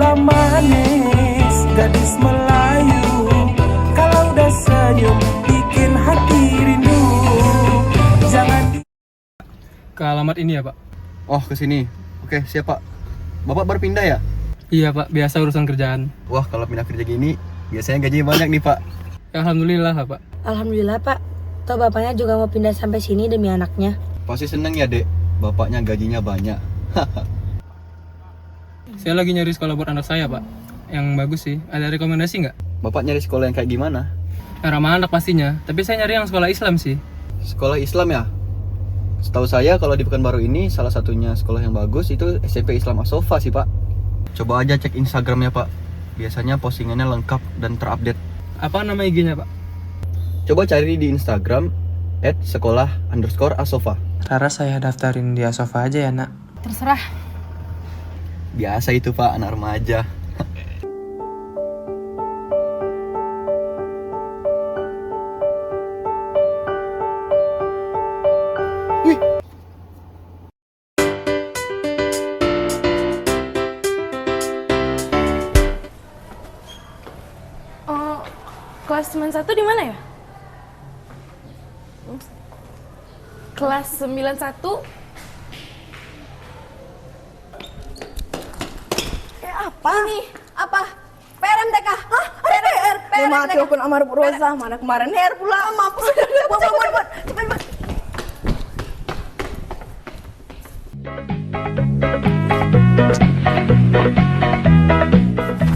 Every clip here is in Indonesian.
gula manis, gadis Melayu. Kalau udah senyum bikin hati rindu. Jangan Ke alamat ini ya, Pak? Oh, ke sini. Oke, siap, Pak. Bapak baru pindah ya? Iya, Pak. Biasa urusan kerjaan. Wah, kalau pindah kerja gini, biasanya gajinya banyak nih, Pak. Alhamdulillah, Pak. Alhamdulillah Pak. Toh bapaknya juga mau pindah sampai sini demi anaknya. Pasti seneng ya, Dek. Bapaknya gajinya banyak. Saya lagi nyari sekolah buat anak saya, Pak. Yang bagus sih. Ada rekomendasi nggak? Bapak nyari sekolah yang kayak gimana? Ramah anak pastinya. Tapi saya nyari yang sekolah Islam sih. Sekolah Islam ya? Setahu saya kalau di Pekanbaru ini salah satunya sekolah yang bagus itu SMP Islam As-Sofa sih, Pak. Coba aja cek Instagramnya, Pak. Biasanya postingannya lengkap dan terupdate. Apa nama IG-nya, Pak? Coba cari di Instagram @sekolah_asofa. Rara saya daftarin di Asofa aja ya, Nak. Terserah. Biasa itu, Pak, anak remaja. Oh, kelas 91 di mana ya? Kelas 91? Apa? Ini apa? PRMTK? Hah? Ada PR? Mati akun amar berusaha. Mana kemarin HR pula. Mampus. Buat. Cepet.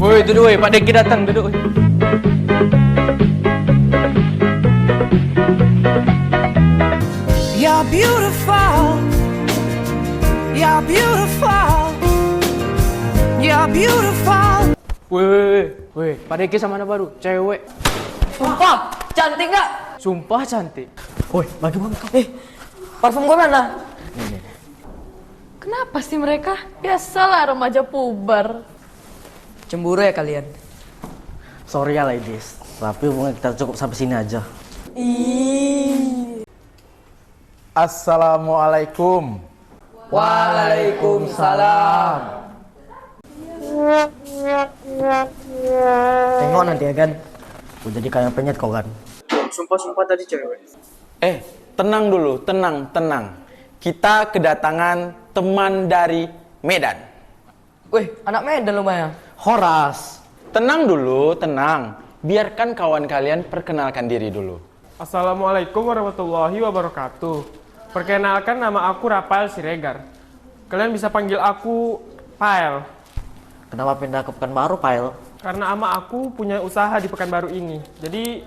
Woi, duduk woi, Pak Deki datang, duduk. You're beautiful. You're beautiful. You're beautiful. Woi, Pak Deki sama anak baru, cewek. Sumpah, cantik gak? Sumpah cantik. Woi, bagi uang kau. Parfum gue mana? Kenapa sih mereka? Biasalah remaja puber. Cemburu ya kalian? Sorry ya ladies, tapi hubungan kita cukup sampai sini aja. Assalamualaikum. Waalaikumsalam. Tengok nanti ya kan, gue jadi kayak penyet kau kan. Sumpah tadi cewek. Tenang dulu, tenang. Kita kedatangan teman dari Medan. Wih, anak Medan lumayan. Horas. Tenang dulu, tenang. Biarkan kawan kalian perkenalkan diri dulu. Assalamualaikum warahmatullahi wabarakatuh. Perkenalkan, nama aku Rafael Siregar. Kalian bisa panggil aku Pael. Kenapa pindah ke Pekanbaru, Pail? Karena ama aku punya usaha di Pekanbaru ini. Jadi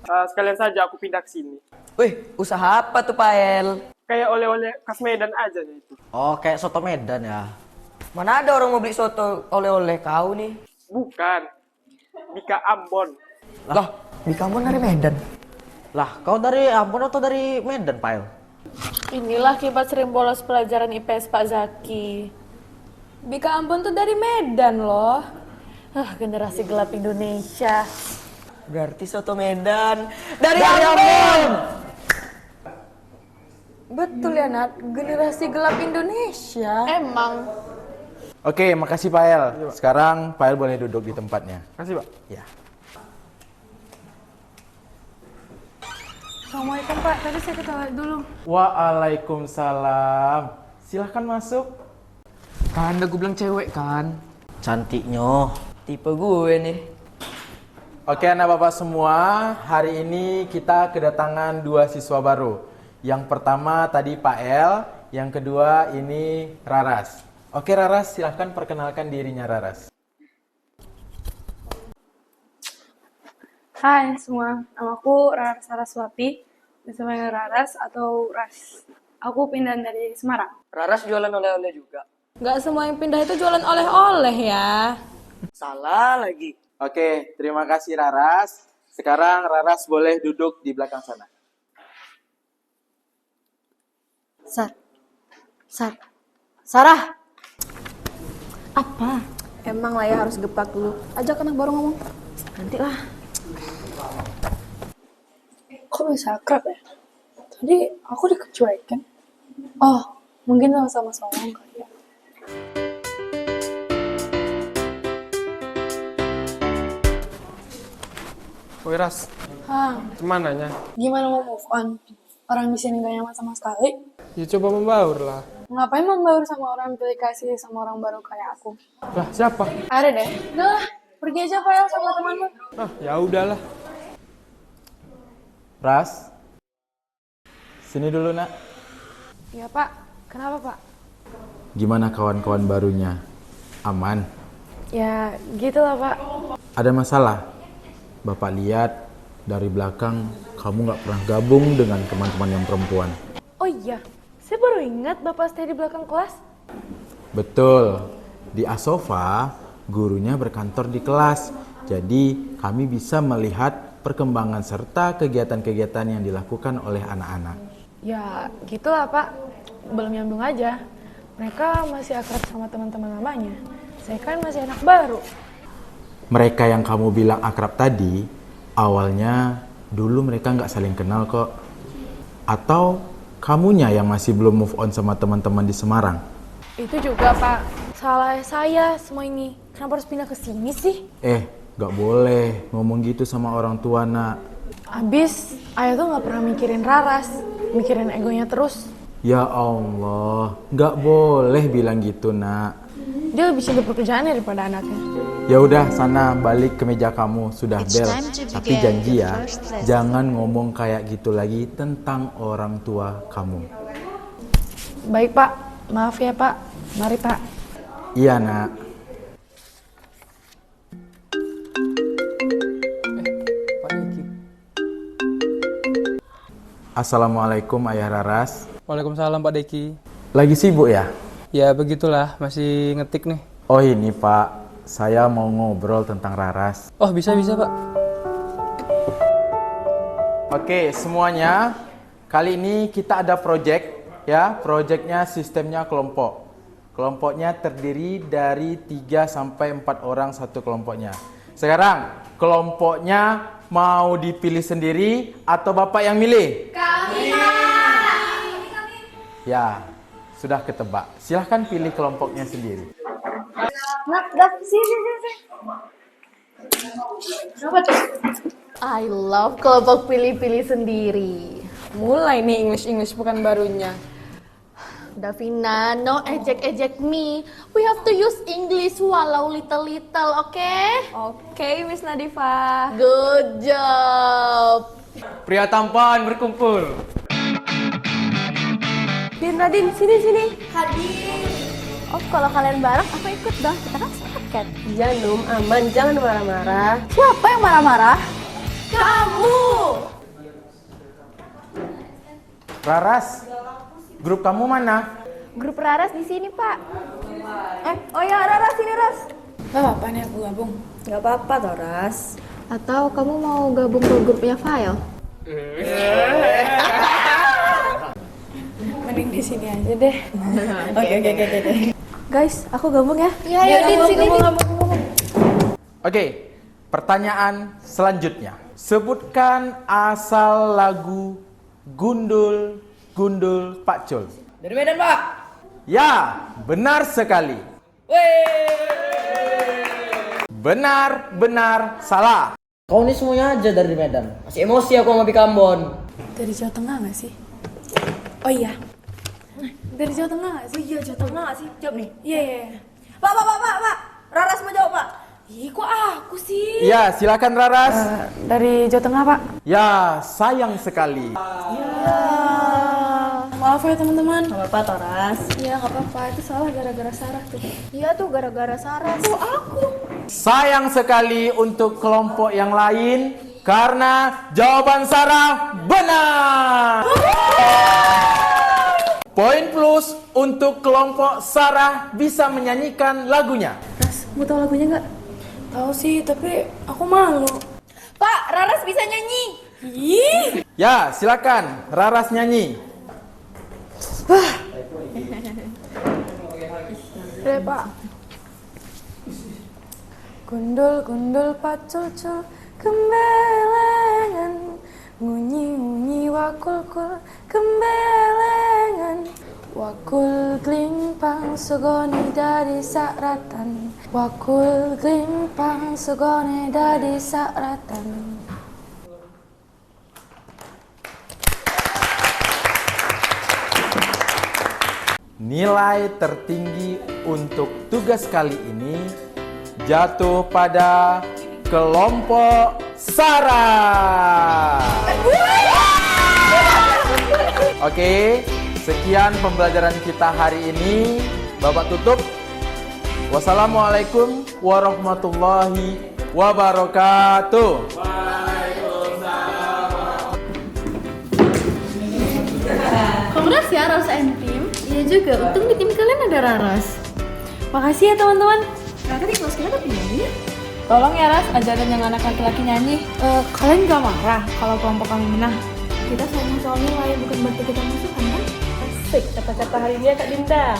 sekalian saja aku pindah ke sini. Wih, usaha apa tuh Pael? Kayak oleh-oleh khas Medan aja itu. Oh, kayak soto Medan ya. Mana ada orang mau beli soto oleh-oleh kau nih? Bukan. Bika Ambon. Lah, di kamu dari Medan. Lah, kau dari Ambon atau dari Medan, Pail? Inilah akibat sering bolos pelajaran IPS Pak Zaki. Bika Ambon tuh dari Medan loh. Generasi gelap Indonesia. Berarti soto Medan dari Ambon. Betul ya Nat, generasi gelap Indonesia. Emang. Oke, makasih Pak El. Sekarang Pak El boleh duduk di tempatnya. Kasih, Pak. Ya. Assalamualaikum Pak, tadi saya ke toilet dulu. Waalaikumsalam. Silahkan masuk. Kan gue bilang cewek kan. Cantiknya. Tipe gue nih. Oke, anak bapak semua, hari ini kita kedatangan dua siswa baru. Yang pertama tadi Pak El, yang kedua ini Raras. Oke Raras, silahkan perkenalkan dirinya Raras. Hai semua, namaku Raras Saraswati. Bisa panggil Raras atau Ras. Aku pindah dari Semarang. Raras jualan oleh-oleh juga. Gak semua yang pindah itu jualan oleh-oleh ya. Salah lagi. Oke, terima kasih Raras. Sekarang Raras boleh duduk di belakang sana. Sarah. Apa? Emang lah ya harus gepak dulu. Ajak anak baru ngomong. Nanti lah. Kok bisa akrab ya? Tadi aku dikecuekin. Oh, mungkin sama-sama kali ya. Woi Ras, Hah, gimana nya? gimana mau move on? Orang di sini gak nyaman sama sekali. Ya coba membaur lah. Ngapain membaur sama orang pilih kasih sama orang baru kayak aku? Lah siapa? Ada deh. Udah lah, pergi aja Pak El sama temanmu. Ah ya udahlah. Ras, sini dulu nak. Ya Pak, kenapa Pak? Gimana kawan-kawan barunya? Aman? Ya gitulah Pak. Ada masalah? Bapak lihat dari belakang kamu nggak pernah gabung dengan teman-teman yang perempuan. Oh iya, saya baru ingat Bapak stay di belakang kelas. Betul, di Asofa gurunya berkantor di kelas. Jadi kami bisa melihat perkembangan serta kegiatan-kegiatan yang dilakukan oleh anak-anak. Ya gitulah Pak, belum nyambung aja. Mereka masih akrab sama teman-teman lamanya. Saya kan masih anak baru. Mereka yang kamu bilang akrab tadi, awalnya dulu mereka nggak saling kenal kok. Atau kamunya yang masih belum move on sama teman-teman di Semarang? Itu juga Pak, salah saya semua ini. Kenapa harus pindah ke sini sih? Nggak boleh ngomong gitu sama orang tua nak. Abis, ayah tuh nggak pernah mikirin Raras, mikirin egonya terus. Ya Allah, nggak boleh bilang gitu nak. Dia lebih cinta pekerjaannya daripada anaknya. Ya udah sana balik ke meja kamu, sudah bel. Tapi janji ya, jangan ngomong kayak gitu lagi tentang orang tua kamu. Baik Pak, maaf ya Pak. Mari Pak. Iya nak. Assalamualaikum Ayah Raras. Waalaikumsalam Pak Deki. Lagi sibuk ya? Ya begitulah, masih ngetik nih. Oh ini Pak, saya mau ngobrol tentang Raras. Oh bisa Pak. Oke semuanya, kali ini kita ada project ya. Projectnya sistemnya kelompok. Kelompoknya terdiri dari 3 sampai 4 orang satu kelompoknya. Sekarang kelompoknya mau dipilih sendiri atau Bapak yang milih? Kami. Ya, sudah ketebak. Silahkan pilih kelompoknya sendiri. I love kelompok pilih-pilih sendiri. Mulai nih English bukan barunya. Davina, no ejek-ejek me. We have to use English walau little-little, okay? Oke, Miss Nadifa. Good job. Pria tampan berkumpul. Din, Radin, sini. Oh, kalau kalian bareng, aku ikut dong. Kita kan sepaket. Iya Num, aman, jangan marah-marah. Siapa yang marah-marah? Kamu! Raras, grup kamu mana? Grup Raras di sini, Pak. Oh ya, Raras, sini Ras. Gak apa-apa nih aku gabung. Gak apa-apa toh, Ras. Atau kamu mau gabung ke grupnya File? Mending di sini aja deh. Oke. Guys, aku gabung ya. Iya, di sini. Oke, pertanyaan selanjutnya. Sebutkan asal lagu Gundul Gundul Pak Cul. Dari Medan, Pak. Ya, benar sekali. Benar salah. Kau ini semuanya aja dari Medan. Masih emosi aku sama Bikambon. Dari Jawa Tengah gak sih? Oh iya. Dari Jawa Tengah gak sih? Iya, Jawa Tengah nggak sih? Jawab nih. Iya. Pak. Raras mau jawab, Pak. Ih, kok aku sih? Ya, silakan Raras. Dari Jawa Tengah, Pak. Ya, sayang sekali. Maaf ya teman-teman. Gak apa-apa toh, Ras. Iya, gak apa-apa. Itu salah gara-gara Sarah tuh. Iya tuh, gara-gara Sarah. Oh, aku. Sayang sekali untuk kelompok yang lain karena jawaban Sarah benar. Poin plus untuk kelompok Sarah bisa menyanyikan lagunya. Ras, mau tahu lagunya nggak? Tahu sih, tapi aku malu. Pak, Raras bisa nyanyi. Ih. Ya, silakan Raras nyanyi. Udah, Pak. Gundul pacul-cul kembelengan, ngunyi-ngunyi wakul-kul kembelengan, wakul glimpang sugone dadi sakratan, wakul glimpang sugone dadi sakratan. nilai tertinggi untuk tugas kali ini jatuh pada kelompok Sarah. Oke, sekian pembelajaran kita hari ini. Bapak tutup. Wassalamualaikum warahmatullahi wabarakatuh. Congrats ya Ras and Tim. Iya juga, untung di tim kalian ada Raras. Makasih ya teman-teman. Ternyata di kelas kita ada penyanyi. Tolong ya Ras, ajarin yang anak laki-laki nyanyi. Kalian gak marah kalau kelompok kami menang? Kita sayang soal nilai, bukan berarti kita musuhan kan? Asik, kata-kata hari ini ya Kak Dinda.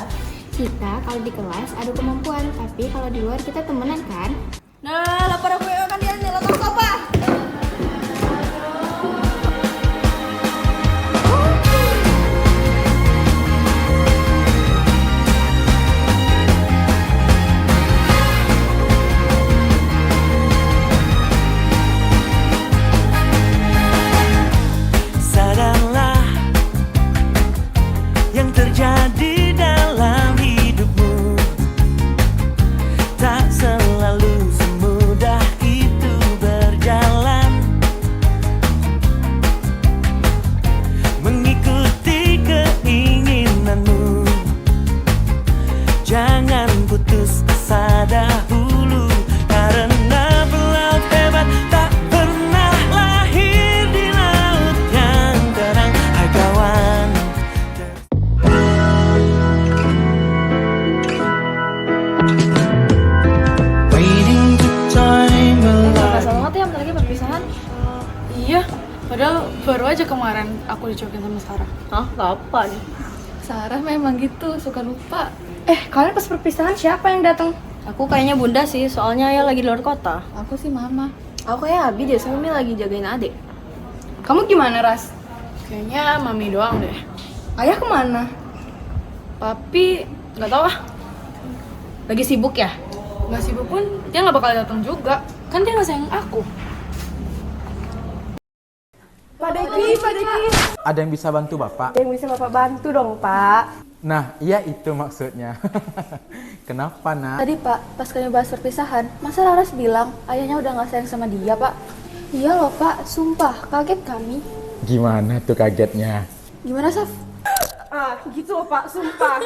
Kita kalau di kelas adu kemampuan, tapi kalau di luar kita temenan kan? Nah, lapar aku kan dia nih, lapar apa? Sadarlah yang terjadi dalam hidupmu, tak selalu semudah itu berjalan. Mengikuti keinginanmu, jangan putus asa dahulu, karena pelaut hebat tak pernah lahir di laut yang terang. Hai kawan, waiting to time alive. Gak banget ya, bentar lagi perpisahan. Iya, padahal baru aja kemarin aku dicokin sama Sarah. Hah, kapan? Sarah memang gitu, suka lupa. Kalian pas perpisahan siapa yang datang? Aku kayaknya bunda sih, soalnya ayah lagi di luar kota. Aku sih mama. Aku kayak Abi deh, sama Mami lagi jagain adik. Kamu gimana, Ras? Kayaknya mami doang deh. Ayah kemana? Papi, gak tau ah. Lagi sibuk ya? Gak sibuk pun, dia gak bakal datang juga. Kan dia gak sayang aku. Pak Deki. Ada yang bisa bantu Bapak? Yang bisa Bapak bantu dong, Pak. Nah, iya itu maksudnya. Kenapa, Nak? Tadi Pak, pas kami bahas perpisahan, masa Laras bilang ayahnya udah gak sayang sama dia Pak? Iya loh Pak, sumpah, kaget kami. Gimana tuh kagetnya? Gimana Saf? Gitu loh, Pak, sumpah.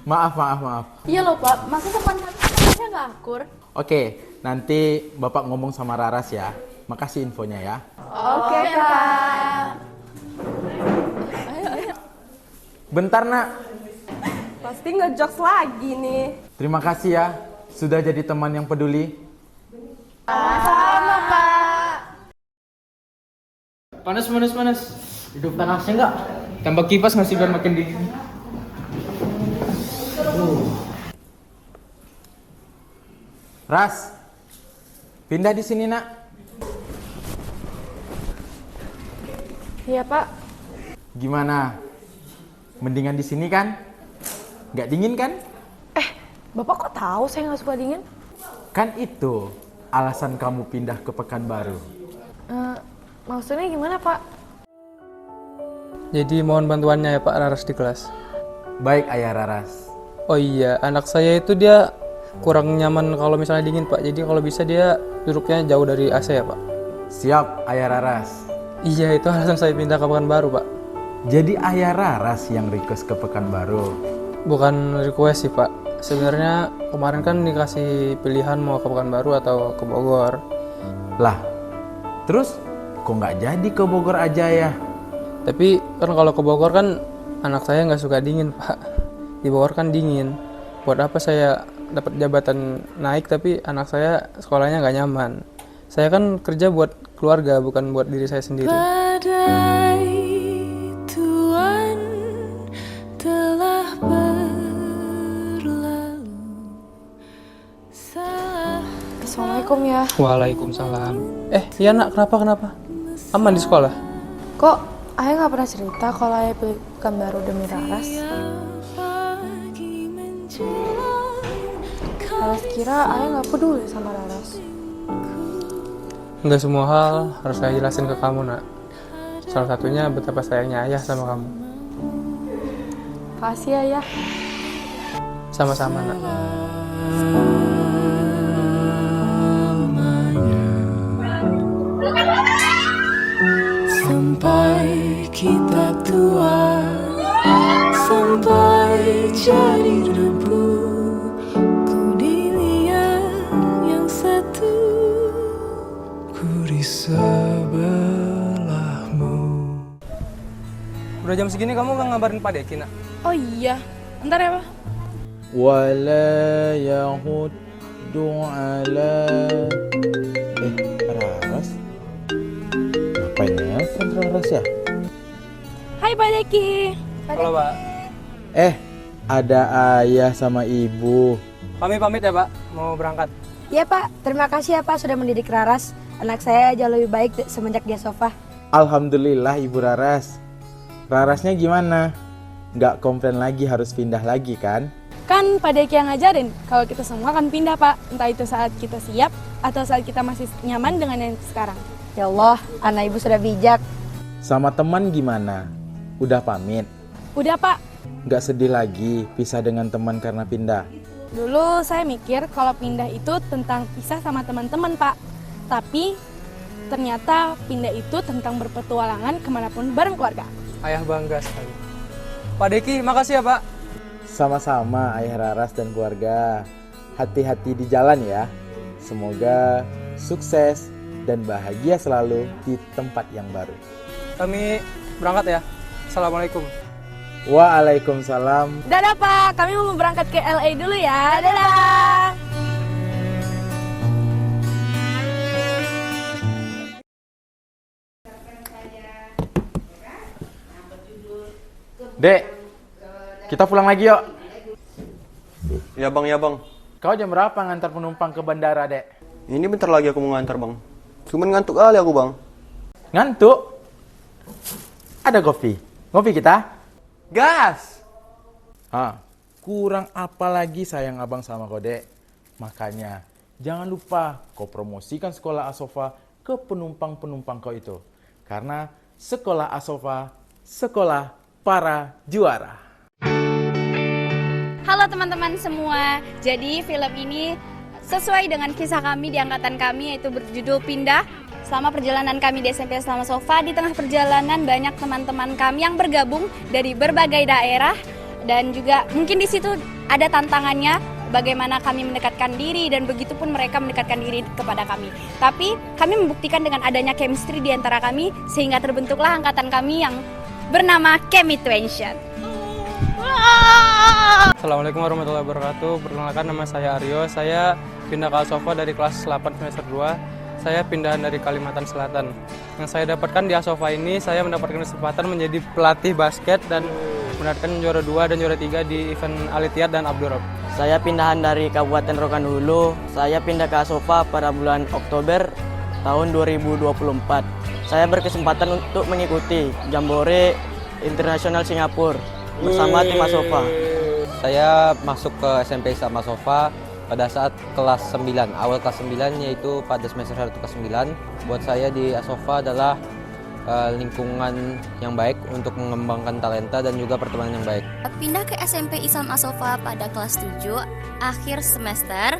Maaf. Iya loh Pak, masa teman kami ayahnya gak akur? Oke, nanti Bapak ngomong sama Raras ya. Makasih infonya ya. Oke Pak. Bentar, Nak. Pasti ngejokes lagi nih. Terima kasih ya sudah jadi teman yang peduli. Sama, Pak. Panas. Hidup panasnya enggak? Tambah kipas ngasih biar makin dingin. Ras, pindah di sini, Nak. Iya Pak. Gimana? Mendingan di sini kan? Nggak dingin kan? Bapak kok tahu saya nggak suka dingin? Kan itu alasan kamu pindah ke Pekanbaru. Maksudnya gimana Pak? Jadi mohon bantuannya ya Pak Raras di kelas. Baik, Ayah Raras. Oh iya, anak saya itu dia kurang nyaman kalau misalnya dingin Pak. Jadi kalau bisa dia duduknya jauh dari AC ya Pak. Siap, Ayah Raras. Iya, itu alasan saya pindah ke Pekanbaru Pak. Jadi Ayah Raras yang request ke Pekanbaru. Bukan request sih Pak. Sebenarnya kemarin kan dikasih pilihan mau ke Pekanbaru atau ke Bogor. Lah, terus kok nggak jadi ke Bogor aja ya? Tapi kan kalau ke Bogor kan anak saya nggak suka dingin Pak. Di Bogor kan dingin. Buat apa saya dapat jabatan naik tapi anak saya sekolahnya nggak nyaman. Saya kan kerja buat keluarga bukan buat diri saya sendiri. badai Tuhan telah berlalu. Assalamualaikum ya. Waalaikumsalam. Iya nak, kenapa? Aman di sekolah? Kok ayah nggak pernah cerita kalau ayah pilih Pekanbaru demi Raras? Raras kira ayah nggak peduli sama Raras. Nggak semua hal harus saya jelasin ke kamu nak. Salah satunya betapa sayangnya ayah sama kamu. Makasih ya, ya. Sama-sama, Nak. Sampai kita tua, sampai jadi debu, ku dilihat yang satu, ku di sebelahmu. Udah jam segini kamu nggak ngabarin Pak Deki, Nak? Oh iya, ntar ya, Pak. Wala yahuddu ala Raras? Ngapain nelfon Raras ya? Hai Pak Deki. Halo, Pak. Ada ayah sama ibu. Kami pamit ya, Pak. Mau berangkat. Iya Pak, terima kasih ya Pak sudah mendidik Raras. Anak saya jauh lebih baik semenjak dia sofa. Alhamdulillah Ibu Raras. Rarasnya gimana? Nggak komplain lagi harus pindah lagi kan? Kan Pak Deki yang ngajarin, kalau kita semua akan pindah Pak. Entah itu saat kita siap, atau saat kita masih nyaman dengan yang sekarang. Ya Allah, anak ibu sudah bijak. Sama teman gimana? Udah pamit? Udah Pak, Nggak sedih lagi pisah dengan teman karena pindah? dulu saya mikir kalau pindah itu tentang pisah sama teman-teman Pak. Tapi ternyata pindah itu tentang berpetualangan kemanapun bareng keluarga. Ayah bangga sekali. Pak Deki, makasih ya, Pak. Sama-sama Ayah Raras dan keluarga. Hati-hati di jalan ya. Semoga sukses dan bahagia selalu di tempat yang baru. Kami berangkat ya. Assalamualaikum. Waalaikumsalam. Dadah Pak, kami mau berangkat ke LA dulu ya. Dadah. Dek, kita pulang lagi yuk. Ya bang, ya bang. Kau jam berapa ngantar penumpang ke bandara, Dek? Ini bentar lagi aku mau ngantar bang. Cuman ngantuk kali aku bang. Ngantuk? Ada kopi? Ngopi kita? Gas! Kurang apa lagi sayang abang sama kau, Dek? Makanya, jangan lupa kau promosikan sekolah Asofa ke penumpang-penumpang kau itu. Karena sekolah Asofa, sekolah para juara. Halo teman-teman semua, jadi film ini sesuai dengan kisah kami di angkatan kami, yaitu berjudul Pindah. Selama perjalanan kami di SMP Islam Asofa, di tengah perjalanan banyak teman-teman kami yang bergabung dari berbagai daerah. Dan juga mungkin di situ ada tantangannya, bagaimana kami mendekatkan diri dan begitupun mereka mendekatkan diri kepada kami. Tapi kami membuktikan dengan adanya chemistry di antara kami, sehingga terbentuklah angkatan kami yang bernama Chemi-Twention. Assalamualaikum warahmatullahi wabarakatuh. Perkenalkan, nama saya Aryo. Saya pindah ke Asofa dari kelas 8 semester 2. Saya pindahan dari Kalimantan Selatan. Yang saya dapatkan di Asofa ini, saya mendapatkan kesempatan menjadi pelatih basket dan mendapatkan juara 2 dan juara 3 di event Alitiat dan Abdurrahman. Saya pindahan dari Kabupaten Rokan Hulu. Saya pindah ke Asofa pada bulan Oktober tahun 2024. Saya berkesempatan untuk mengikuti Jambore Internasional Singapura bersama tim Asofa. Saya masuk ke SMP Islam Asofa pada saat kelas 9, awal kelas 9, yaitu pada semester 1 kelas 9. Buat saya di Asofa adalah lingkungan yang baik untuk mengembangkan talenta dan juga pertemanan yang baik. Pindah ke SMP Islam Asofa pada kelas 7 akhir semester.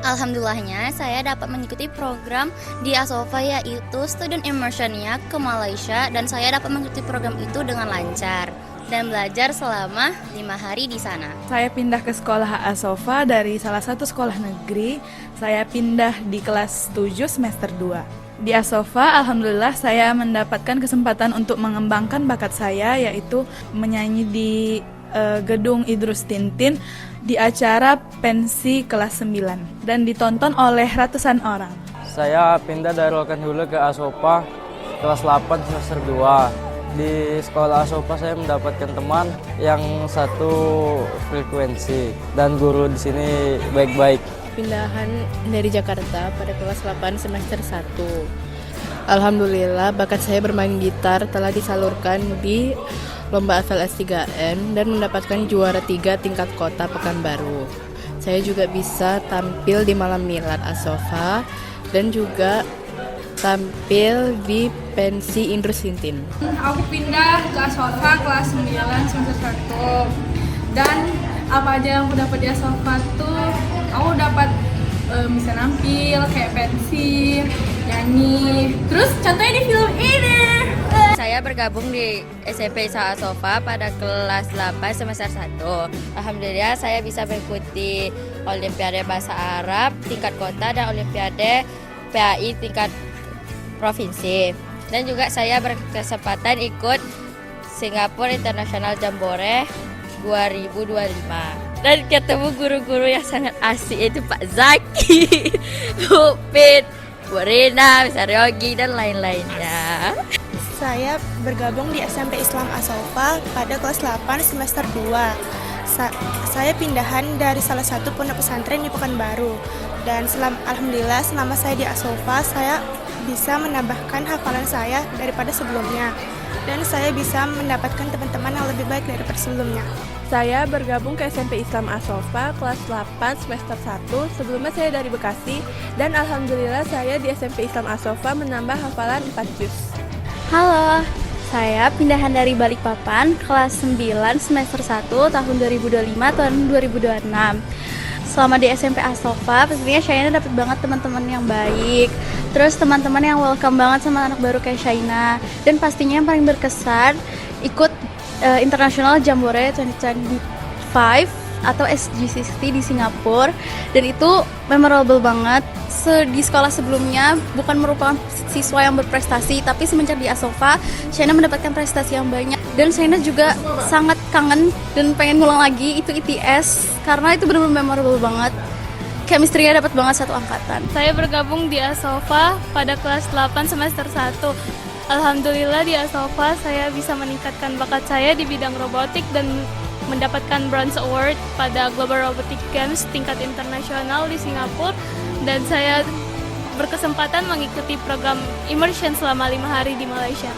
Alhamdulillahnya saya dapat mengikuti program di Asofa, yaitu Student Immersion-nya ke Malaysia, dan saya dapat mengikuti program itu dengan lancar dan belajar selama 5 hari di sana. Saya pindah ke sekolah Asofa dari salah satu sekolah negeri. Saya pindah di kelas 7 semester 2. Di Asofa, alhamdulillah saya mendapatkan kesempatan untuk mengembangkan bakat saya, yaitu menyanyi di gedung Idrus Tintin di acara pensi kelas 9 dan ditonton oleh ratusan orang. Saya pindah dari Rokan Hulu ke Asofa kelas 8 semester 2. Di sekolah Asofa saya mendapatkan teman yang satu frekuensi dan guru di sini baik-baik. Pindahan dari Jakarta pada kelas 8 semester 1. Alhamdulillah bakat saya bermain gitar telah disalurkan di Lomba Asal S3N dan mendapatkan juara 3 tingkat kota Pekanbaru. Saya juga bisa tampil di malam milad Asofa dan juga tampil di pensi Indrus Sintin. Aku pindah ke Asofa kelas 9 semester 1. Dan apa aja yang aku dapat di Asofa tuh, aku dapat bisa nampil kayak pensi, nyanyi. Terus contohnya di film ini. Saya bergabung di SMP Islam Asofa pada kelas 8 semester 1. Alhamdulillah saya bisa mengikuti Olimpiade Bahasa Arab tingkat kota dan Olimpiade PAI tingkat provinsi. Dan juga saya berkesempatan ikut Singapore International Jambore 2025. Dan ketemu guru-guru yang sangat asik, yaitu Pak Zaki, Bu Pit, Bu Rina, Miss Aryogi, dan lain-lainnya. Saya bergabung di SMP Islam Asofa pada kelas 8 semester 2. Saya pindahan dari salah satu pondok pesantren di Pekanbaru. Dan alhamdulillah selama saya di Asofa, saya bisa menambahkan hafalan saya daripada sebelumnya. Dan saya bisa mendapatkan teman-teman yang lebih baik daripada sebelumnya. Saya bergabung ke SMP Islam Asofa kelas 8 semester 1. Sebelumnya saya dari Bekasi dan alhamdulillah saya di SMP Islam Asofa menambah hafalan 4 juz. Halo, saya pindahan dari Balikpapan kelas 9 semester 1 tahun 2025 tahun 2026. Selama di SMP Asofa, pastinya Shaina dapat banget teman-teman yang baik. Terus teman-teman yang welcome banget sama anak baru kayak Shaina. Dan pastinya yang paling berkesan ikut International Jambore 2025 atau SG60 di Singapura. Dan itu memorable banget. Di sekolah sebelumnya bukan merupakan siswa yang berprestasi, tapi semenjak di Asofa, Shaina mendapatkan prestasi yang banyak. Dan Shaina juga sangat kangen dan pengen ngulang lagi itu ITS karena itu benar-benar memorable banget. Chemistry-nya dapat banget satu angkatan. Saya bergabung di Asofa pada kelas 8 semester 1. Alhamdulillah di Asofa saya bisa meningkatkan bakat saya di bidang robotik dan mendapatkan Bronze Award pada Global Robotic Games tingkat internasional di Singapura. Dan saya berkesempatan mengikuti program immersion selama 5 hari di Malaysia.